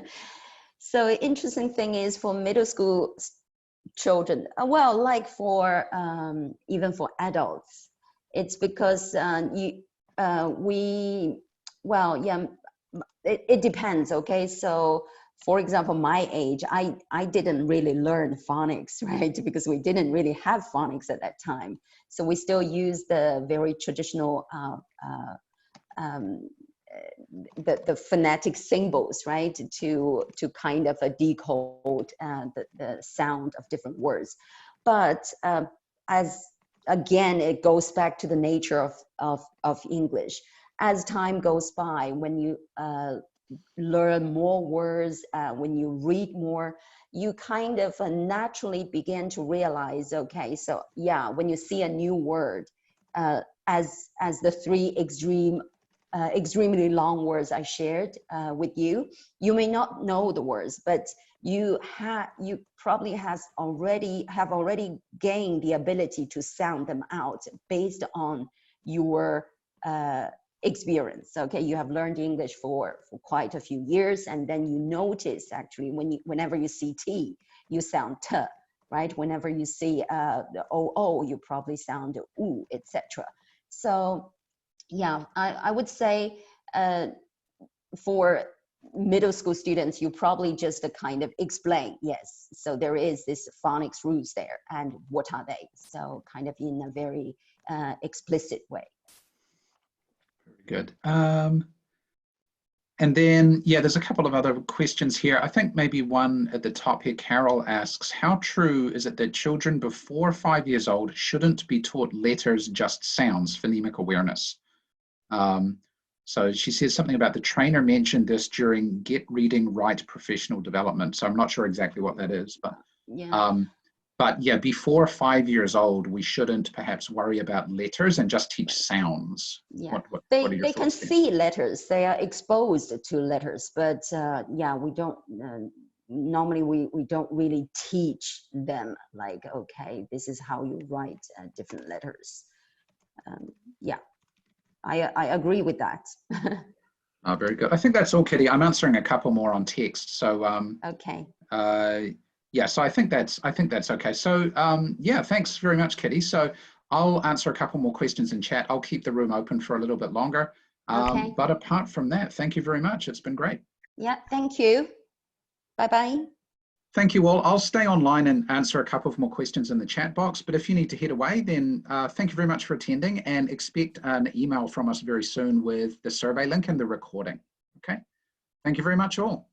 So interesting thing is for middle school children, well, like for even for adults, it's because it depends. Okay, so for example, my age, I didn't really learn phonics, right? Because we didn't really have phonics at that time. So we still use the very traditional the phonetic symbols, right, to kind of decode the sound of different words. But as again, it goes back to the nature of English. As time goes by, when you learn more words, when you read more, you kind of naturally begin to realize, okay, so yeah, when you see a new word, as the 3 extremely long words I shared with you, you may not know the words, but you probably have already gained the ability to sound them out based on your experience. Okay, you have learned English for quite a few years, and then you notice actually whenever you see T, you sound T, right? Whenever you see the O, you probably sound U, etc. So yeah, I would say for middle school students, you probably just kind of explain, yes, so there is this phonics rules there, and what are they? So kind of in a very explicit way.
Very good. And then, yeah, there's a couple of other questions here. I think maybe one at the top here, Carol asks, how true is it that children before 5 years old shouldn't be taught letters, just sounds, phonemic awareness? So she says something about the trainer mentioned this during Get Reading Right professional development. So I'm not sure exactly what that is, but yeah, before 5 years old, we shouldn't perhaps worry about letters and just teach sounds.
Yeah,
what are your
they can
thoughts there?
see letters, they are exposed to letters, but yeah, we don't normally we don't really teach them like, okay, this is how you write different letters. Yeah, I agree with that.
Oh, very good. I think that's all, Kitty. I'm answering a couple more on text. So
okay.
Yeah, so I think that's okay. So yeah, thanks very much, Kitty. So I'll answer a couple more questions in chat. I'll keep the room open for a little bit longer.
Okay.
But apart from that, thank you very much. It's been great.
Yeah, thank you. Bye-bye.
Thank you all. I'll stay online and answer a couple of more questions in the chat box, but if you need to head away, then thank you very much for attending, and expect an email from us very soon with the survey link and the recording. Okay. Thank you very much all.